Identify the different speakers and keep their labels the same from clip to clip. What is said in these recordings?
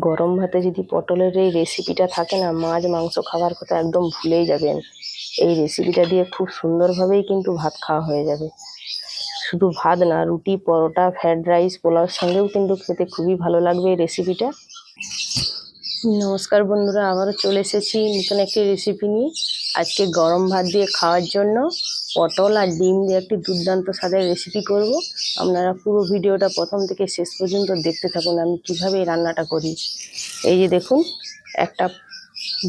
Speaker 1: গরম ভাতে যদি পটলের এই রেসিপিটা থাকে না, মাছ মাংস খাবার কথা একদম ভুলেই যাবেন। এই রেসিপিটা দিয়ে খুব সুন্দরভাবেই কিন্তু ভাত খাওয়া হয়ে যাবে। শুধু ভাত না, রুটি, পরোটা, ফ্রাইড রাইস, পোলাওর সঙ্গেও কিন্তু খেতে খুবই ভালো লাগবে এই রেসিপিটা। নমস্কার বন্ধুরা, আবারও চলে এসেছি নতুন একটি রেসিপি নিয়ে। আজকে গরম ভাত দিয়ে খাওয়ার জন্য পটল আর ডিম দিয়ে একটি দুর্দান্ত স্বাদের রেসিপি করব। আপনারা পুরো ভিডিওটা প্রথম থেকে শেষ পর্যন্ত দেখতে থাকুন আমি কিভাবে এই রান্নাটা করি। এই যে দেখুন, একটা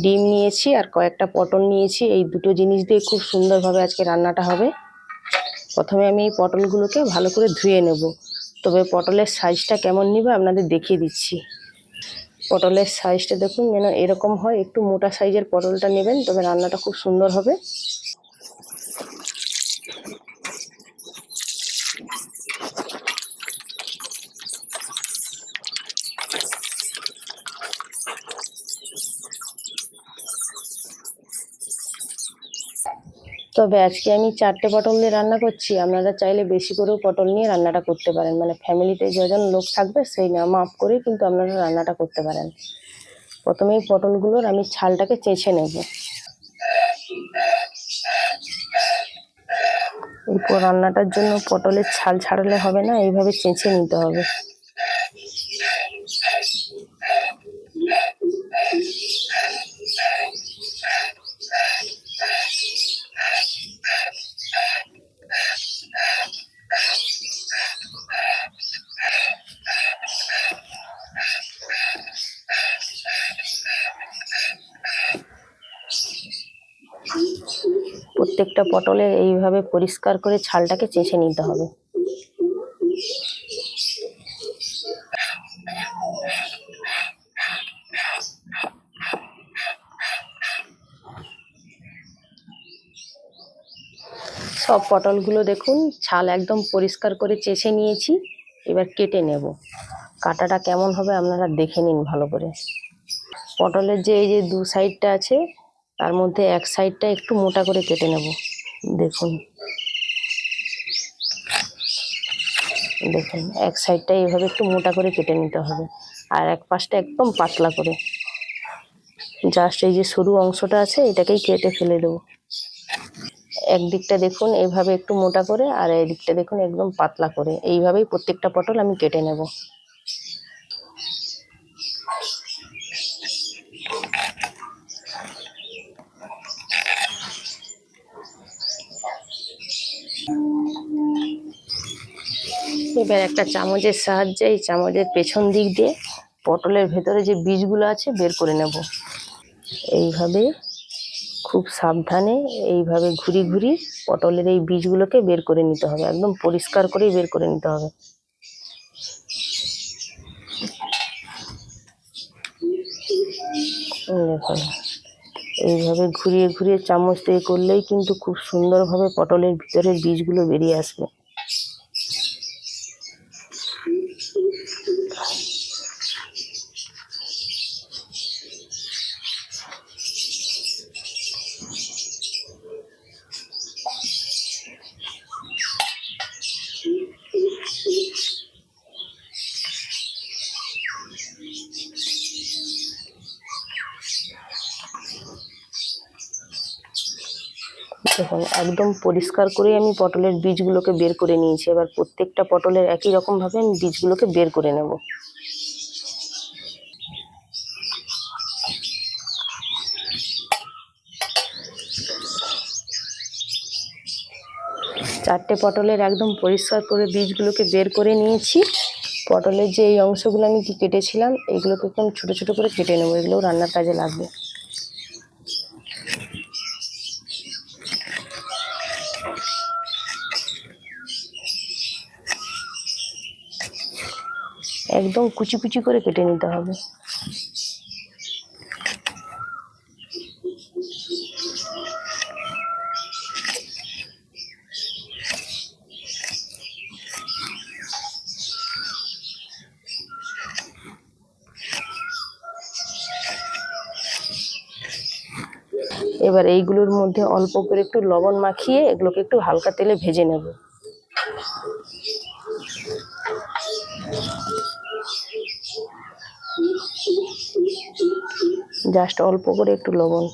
Speaker 1: ডিম নিয়েছি আর কয়েকটা পটল নিয়েছি। এই দুটো জিনিস দিয়ে খুব সুন্দরভাবে আজকে রান্নাটা হবে। প্রথমে আমি এই পটলগুলোকে ভালো করে ধুয়ে নেব, তবে পটলের সাইজটা কেমন নেবে আপনাদের দেখিয়ে দিচ্ছি। পটলের সাইজটা দেখুন যেন এরকম হয়, একটু মোটা সাইজের পটলটা নেবেন, তবে রান্নাটা খুব সুন্দর হবে। তবে আজকে আমি 4টে পটল দিয়ে রান্না করছি। আপনারা চাইলে বেশি করেও পটল নিয়ে রান্নাটা করতে পারেন, মানে ফ্যামিলিতে যজন লোক থাকবে সেই মাপ করে কিন্তু আপনারা রান্নাটা করতে পারেন। প্রথমেই পটলগুলোর আমি ছালটাকে চেঁচে নেব। এরপর রান্নাটার জন্য পটলের ছাল ছাড়ালে হবে না, এইভাবে চেঁচে নিতে হবে। প্রত্যেকটা পটলের এইভাবে পরিষ্কার করে ছালটাকে চেঁচে নিতে হবে। সব পটলগুলো দেখুন ছাল একদম পরিষ্কার করে চেঁচে নিয়েছি। এবার কেটে নেব। কাটাটা কেমন হবে আপনারা দেখে নিন ভালো করে। পটলের যে এই যে দু সাইডটা আছে, তার মধ্যে এক সাইডটা একটু মোটা করে কেটে নেব। দেখুন দেখুন এক সাইডটা এইভাবে একটু মোটা করে কেটে নিতে হবে, আর এক পাশটা একদম পাতলা করে। জাস্ট এই যে সরু অংশটা আছে এটাকেই কেটে ফেলে দেবো। একদিকটা দেখুন এইভাবে একটু মোটা করে, আর এই দিকটা দেখুন একদম পাতলা করে। এইভাবেই প্রত্যেকটা পটল আমি কেটে নেব। এবার একটা চামচের সাহায্যে এই চামচের পেছন দিক দিয়ে পটলের ভেতরে যে বীজগুলো আছে বের করে নেব। এইভাবে খুব সাবধানে এইভাবে ঘুরি ঘুরি পটলের এই বীজগুলোকে বের করে নিতে হবে। একদম পরিষ্কার করেই বের করে নিতে হবে। দেখুন এইভাবে ঘুরিয়ে ঘুরিয়ে চামচ দিয়ে করলেই কিন্তু খুব সুন্দরভাবে পটলের ভিতরের বীজগুলো বেরিয়ে আসবে। দেখুন একদম পরিষ্কার করে আমি পটলের বীজগুলোকে বের করে নিয়েছি। এবার প্রত্যেকটা পটলের একই রকমভাবে আমি বীজগুলোকে বের করে নেব। চারটে পটলের একদম পরিষ্কার করে বীজগুলোকে বের করে নিয়েছি। পটলের যে এই অংশগুলো আমি কেটেছিলাম এগুলোকে একদম ছোটো ছোটো করে কেটে নেবো, এগুলোও রান্নার কাজে লাগবে। একদম কুচি কুচি করে কেটে নিতে হবে। এবার এইগুলোর মধ্যে অল্প করে একটু লবণ মাখিয়ে এগুলোকে একটু হালকা তেলে ভেজে নেব। জাস্ট অল্প করে একটু লবণ।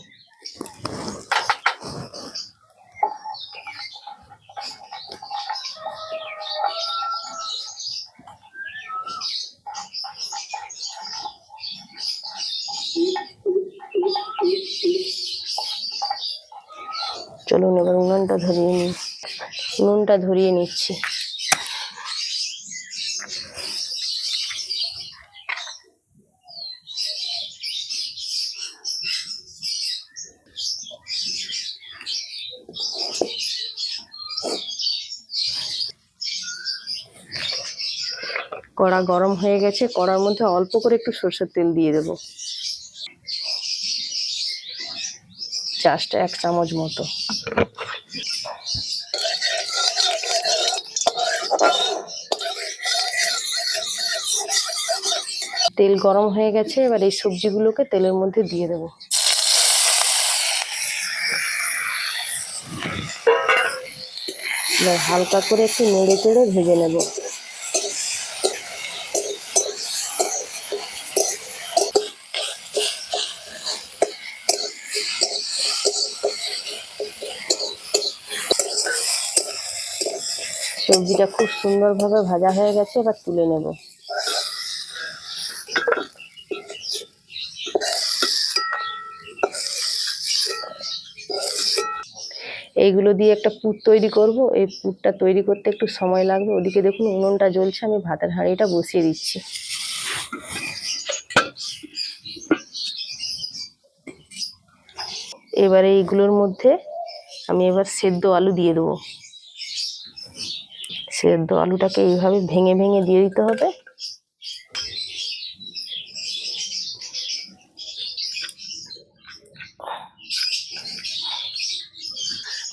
Speaker 1: চলুন এবার উনুনটা ধরিয়ে নিচ্ছি। কড়া গরম হয়ে গেছে, কড়ার মধ্যে অল্প করে একটু সরষের তেল দিয়ে দেব, জাস্ট 1 চামচ মতো। তেল গরম হয়ে গেছে, এবার এই সবজিগুলোকে তেলের মধ্যে দিয়ে দেব। এবার হালকা করে একটু নেড়ে চেড়ে ভেজে নেব। সবজিটা খুব সুন্দরভাবে ভাজা হয়ে গেছে, এবার তুলে নেব। এইগুলো দিয়ে একটা পুর তৈরি করব। এই পুরটা তৈরি করতে একটু সময় লাগবে। ওদিকে দেখুন উনুনটা জ্বলছে, আমি ভাতের হাঁড়িটা বসিয়ে দিচ্ছি। এবারে এইগুলোর মধ্যে আমি এবার সেদ্ধ আলু দিয়ে দেবো। সেদ্ধ আলুটাকে এইভাবে ভেঙে ভেঙে দিয়ে দিতে হবে।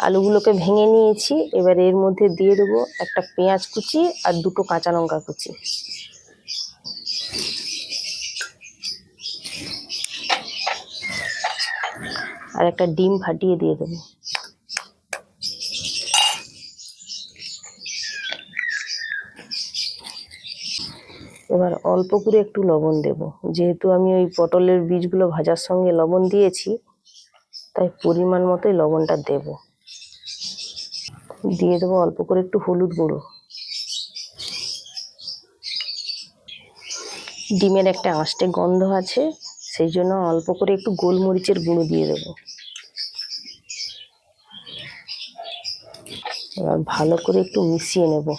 Speaker 1: আলুগুলোকে ভেঙে নিয়েছি, এবার এর মধ্যে দিয়ে দেবো একটা পেঁয়াজ কুচি আর 2টো কাঁচা লঙ্কা কুচি। আর একটা ডিম ফাটিয়ে দিয়ে দেবো। এবার অল্প করে একটু লবণ দেব, যেহেতু আমি ওই পটলের বীজগুলো ভাজার সঙ্গে লবণ দিয়েছি, তাই পরিমাণ মতোই লবণটা দেব। দিয়ে দেবো অল্প করে একটু হলুদ গুঁড়ো। ডিমের একটা আঁশটে গন্ধ আছে, সেই জন্য অল্প করে একটু গোলমরিচের গুঁড়ো দিয়ে দেবো। এবার ভালো করে একটু মিশিয়ে নেব।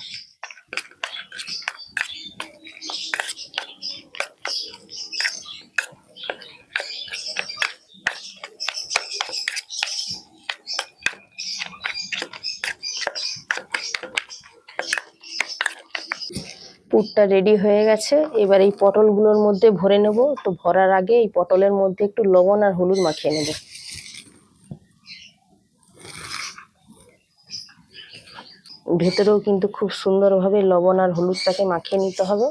Speaker 1: পুরটা রেডি হয়ে গেছে, এবার এই পটলগুলোর মধ্যে ভরে নেব। তো ভরার আগে এই পটলের মধ্যে একটু লবণ আর হলুদ মাখিয়ে নেব। ভেতরেও কিন্তু খুব সুন্দরভাবে লবণ আর হলুদটাকে মাখিয়ে নিতে হবে।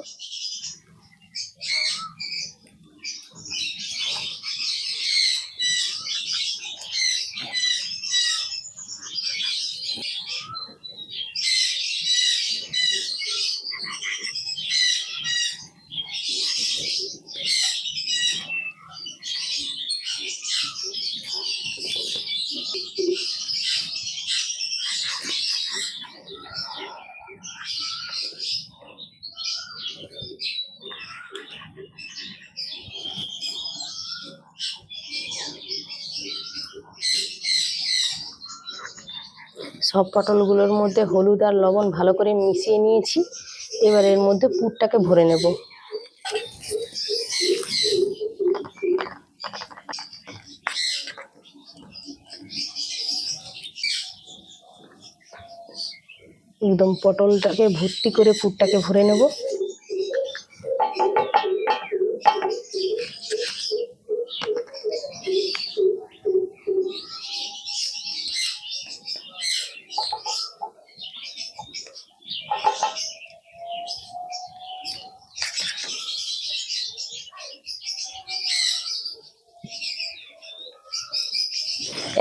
Speaker 1: সব পটলগুলোর মধ্যে হলুদ আর লবণ ভালো করে মিশিয়ে নিয়েছি। এবার এর মধ্যে পুরটাকে ভরে নেব। একদম পটলটাকে ভর্তি করে পুরটাকে ভরে নেব।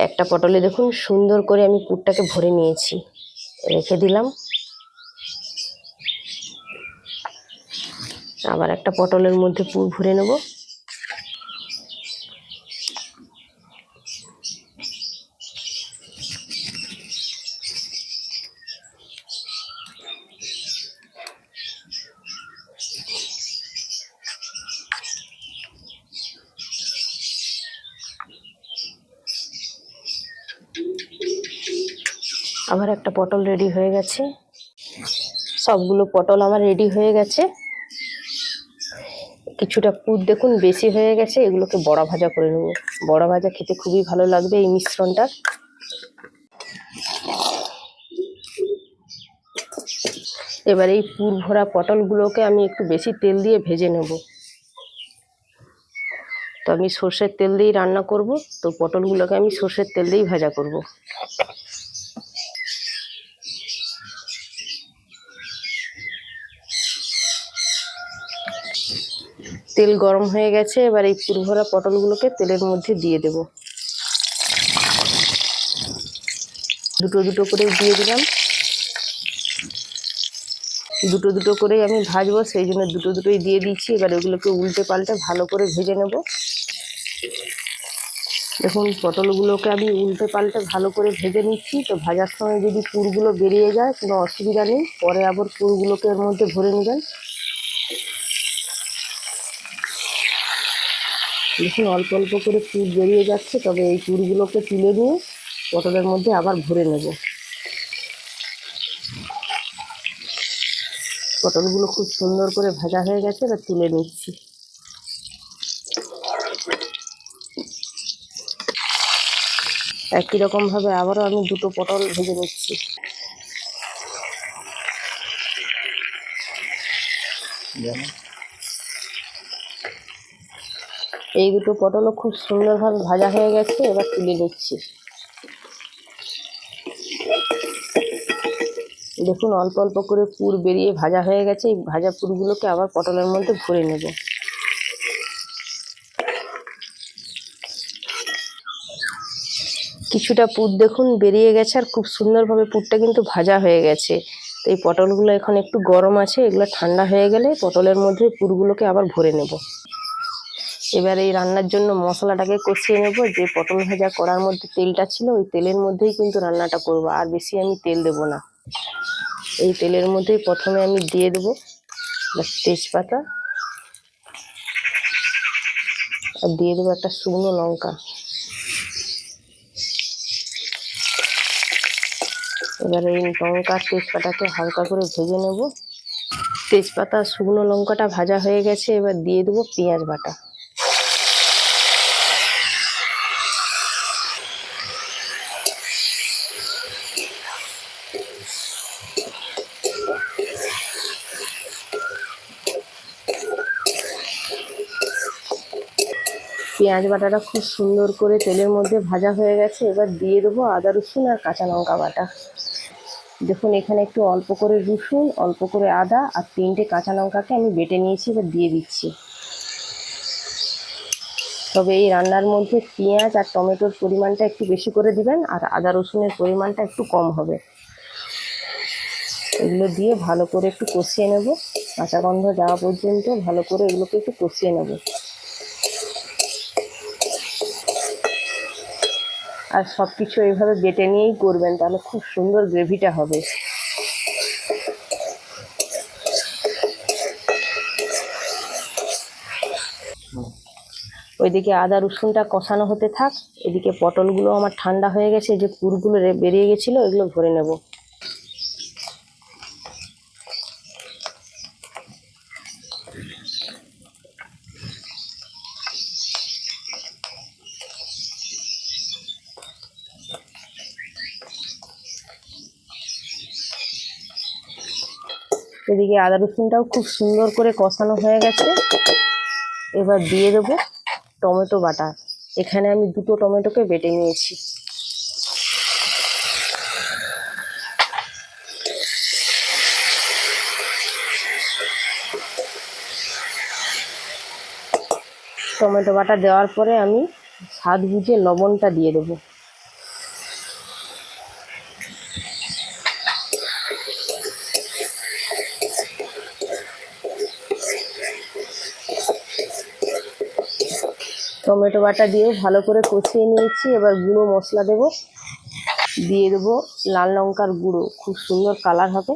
Speaker 1: একটা পটলে দেখুন সুন্দর করে আমি পুরটাকে ভরে নিয়েছি, রেখে দিলাম। আবার একটা পটলের মধ্যে পুর ভরে নেব। আবার একটা পটল রেডি হয়ে গেছে। সবগুলো পটল আমার রেডি হয়ে গেছে। কিছুটা পুর দেখুন বেশি হয়ে গেছে, এগুলোকে বড়া ভাজা করে নেব। বড়া ভাজা খেতে খুবই ভালো লাগবে এই মিশ্রণটা। এবার এই পুর ভরা পটলগুলোকে আমি একটু বেশি তেল দিয়ে ভেজে নেব। তো আমি সর্ষের তেল দিয়েই রান্না করব, তো পটলগুলোকে আমি সর্ষের তেল দিয়েই ভাজা করব। তেল গরম হয়ে গেছে, এবার এই পুর ভরা পটলগুলোকে তেলের মধ্যে দিয়ে দেব। দুটো দুটো করে দিয়ে দিলাম। দুটো দুটো করে আমি ভাজবো, সেই জন্য দুটো দুটোই দিয়ে দিচ্ছি। এবার ওগুলোকে উল্টে পাল্টে ভালো করে ভেজে নেব। দেখুন পটলগুলোকে আমি উল্টে পাল্টে ভালো করে ভেজে নিচ্ছি। তো ভাজার সময় যদি পুরগুলো বেরিয়ে যায় কোনো অসুবিধা নেই, পরে আবার পুরগুলোকে এর মধ্যে ভরে নেবেন। দেখুন অল্প অল্প করে পুর বেরিয়ে যাচ্ছে, তবে এই পুরগুলোকে তুলে নিয়ে পটলের মধ্যে আবার ভরে নেব। পটলগুলো খুব সুন্দর করে ভাজা হয়ে গেছে, এবার তুলে নিচ্ছি। একই রকম ভাবে আবারও আমি দুটো পটল ভেজে নিচ্ছি। এই দুটো পটলও খুব সুন্দরভাবে ভাজা হয়ে গেছে, এবার তুলে নিচ্ছি। দেখুন অল্প অল্প করে পুর বেরিয়ে ভাজা হয়ে গেছে। এই ভাজা পুরগুলোকে আবার পটলের মধ্যে ভরে নেব। কিছুটা পুর দেখুন বেরিয়ে গেছে, আর খুব সুন্দরভাবে পুরটা কিন্তু ভাজা হয়ে গেছে। তো এই পটলগুলো এখন একটু গরম আছে, এগুলো ঠান্ডা হয়ে গেলে পটলের মধ্যে পুরগুলোকে আবার ভরে নেব। এবার এই রান্নার জন্য মশলাটাকে কষিয়ে নেব। যে পটল ভাজা করার মধ্যে তেলটা ছিল, ওই তেলের মধ্যেই কিন্তু রান্নাটা করব, আর বেশি আমি তেল দেব না। এই তেলের মধ্যেই প্রথমে আমি দিয়ে দেবো তেজপাতা, আর দিয়ে দেবো একটা শুকনো লঙ্কা। এবার এই লঙ্কা তেজপাতাকে হালকা করে ভেজে নেব। তেজপাতা শুকনো লঙ্কাটা ভাজা হয়ে গেছে, এবার দিয়ে দেবো পেঁয়াজ বাটা। পেঁয়াজ বাটাটা খুব সুন্দর করে তেলের মধ্যে ভাজা হয়ে গেছে, এবার দিয়ে দেবো আদা রসুন আর কাঁচা লঙ্কা বাটা। দেখুন এখানে একটু অল্প করে রসুন, অল্প করে আদা আর 3টে কাঁচা লঙ্কাকে আমি বেটে নিয়েছি, এবার দিয়ে দিচ্ছি। তবে এই রান্নার মধ্যে পেঁয়াজ আর টমেটোর পরিমাণটা একটু বেশি করে দিবেন, আর আদা রসুনের পরিমাণটা একটু কম হবে। এগুলো দিয়ে ভালো করে একটু কষিয়ে নেব, কাঁচা গন্ধ যাওয়া পর্যন্ত ভালো করে এগুলোকে একটু কষিয়ে নেব। আর সব কিছু এইভাবে বেটে নিয়েই করবেন, তাহলে খুব সুন্দর গ্রেভিটা হবে। ওইদিকে আদা রসুনটা কষানো হতে থাক, এদিকে পটলগুলো আমার ঠান্ডা হয়ে গেছে। যে পুরগুলো বেরিয়ে গেছিলো এগুলো ভরে নেব। এদিকে আদা রসুনটাও খুব সুন্দর করে কষানো হয়ে গেছে, এবার দিয়ে দেবো টমেটো বাটা। এখানে আমি দুটো টমেটোকে বেটে নিয়েছি। টমেটো বাটা দেওয়ার পরে আমি স্বাদ বুঝে লবণটা দিয়ে দেবো। টমেটো বাটা দিয়ে ভালো করে কষিয়ে নিয়েছি। এবার গুঁড়ো মশলা দেব, দিয়ে দেবো লাল লঙ্কার গুঁড়ো, খুব সুন্দর কালার হবে।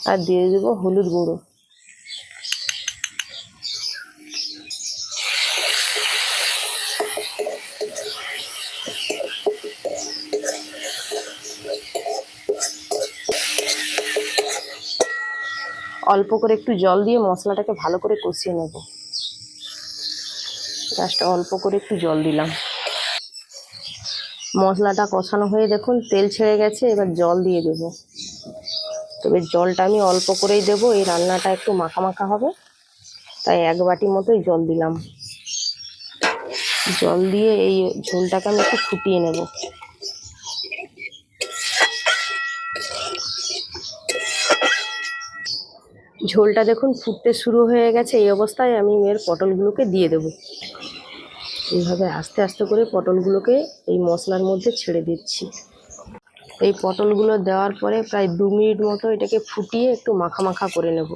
Speaker 1: আর দিয়ে দেবো হলুদ গুঁড়ো। অল্প করে একটু জল দিয়ে মশলাটাকে ভালো করে কষিয়ে নেব। জাস্ট অল্প করে একটু জল দিলাম। মশলাটা কষানো হয়ে দেখুন তেল ছেড়ে গেছে, এবার জল দিয়ে দেবো। তবে জলটা আমি অল্প করেই দেবো, এই রান্নাটা একটু মাখা মাখা হবে, তাই 1 বাটি মতোই জল দিলাম। জল দিয়ে এই ঝোলটাকে আমি একটু ফুটিয়ে নেব। ঝোলটা দেখুন ফুটতে শুরু হয়ে গেছে, এই অবস্থায় আমি এর পটলগুলোকে দিয়ে দেব। এইভাবে আস্তে আস্তে করে পটলগুলোকে এই মশলার মধ্যে ছেড়ে দিচ্ছি। এই পটলগুলো দেওয়ার পরে প্রায় 2 মিনিট মতো এটাকে ফুটিয়ে একটু মাখা মাখা করে নেব।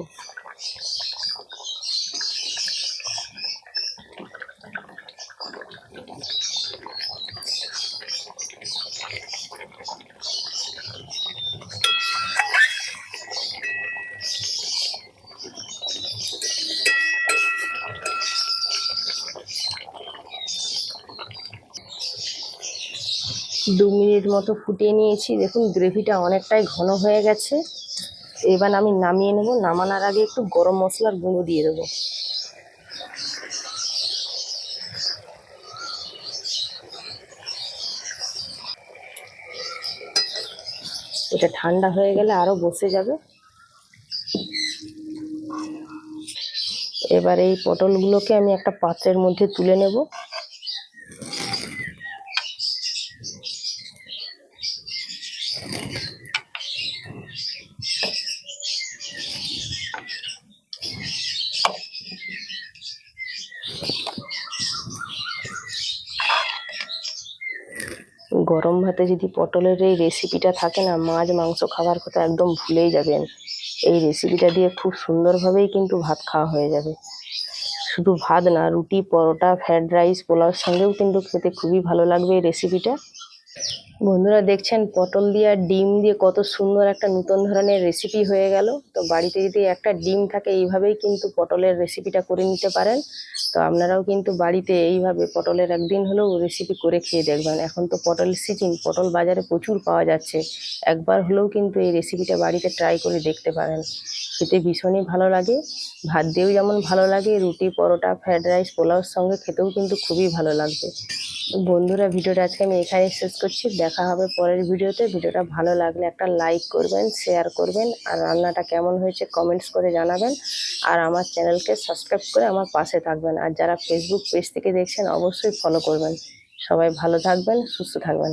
Speaker 1: দু মিনিট মতো ফুটিয়ে নিয়েছি, দেখুন গ্রেভিটা অনেকটাই ঘন হয়ে গেছে। এবার আমি নামিয়ে নেব। নামানোর আগে একটু গরম মশলার গুঁড়ো দিয়ে দেবো। এটা ঠান্ডা হয়ে গেলে আরও বসে যাবে। এবার এই পটলগুলোকে আমি একটা পাত্রের মধ্যে তুলে নেব। গরম ভাতে যদি পটলের এই রেসিপিটা থাকে না, মাছ মাংস খাবার কথা একদম ভুলেই যাবেন। এই রেসিপিটা দিয়ে খুব সুন্দরভাবেই কিন্তু ভাত খাওয়া হয়ে যাবে। শুধু ভাত না, রুটি, পরোটা, ফ্রায়েড রাইস, পোলাওর সঙ্গেও কিন্তু খেতে খুবই ভালো লাগবে এই রেসিপিটা। বন্ধুরা দেখছেন পটল দিয়ে আর ডিম দিয়ে কত সুন্দর একটা নতুন ধরনের রেসিপি হয়ে গেল। তো বাড়িতে যদি একটা ডিম থাকে এইভাবেই কিন্তু পটলের রেসিপিটা করে নিতে পারেন। তো আপনারাও কিন্তু বাড়িতে এইভাবে পটলের একদিন হলেও রেসিপি করে খেয়ে দেখবেন। এখন তো পটলের সিজন, পটল বাজারে প্রচুর পাওয়া যাচ্ছে। একবার হলেও কিন্তু এই রেসিপিটা বাড়িতে ট্রাই করে দেখতে পারেন। খেতে ভীষণই ভালো লাগে, ভাত দিয়েও যেমন ভালো লাগে, রুটি, পরোটা, ফ্রায়েড রাইস, পোলাওর সঙ্গে খেতেও কিন্তু খুবই ভালো লাগবে। বন্ধুরা ভিডিওটা আজকে আমি এখানেই শেষ করছি। দেখা হবে পরের ভিডিওতে। ভিডিওটা ভালো লাগলে একটা লাইক করবেন, শেয়ার করবেন, আর রান্নাটা কেমন হয়েছে কমেন্টস করে জানাবেন। আর আমার চ্যানেলকে সাবস্ক্রাইব করে আমার পাশে থাকবেন। আর যারা ফেসবুক পেজ থেকে দেখছেন অবশ্যই ফলো করবেন। সবাই ভালো থাকবেন, সুস্থ থাকবেন।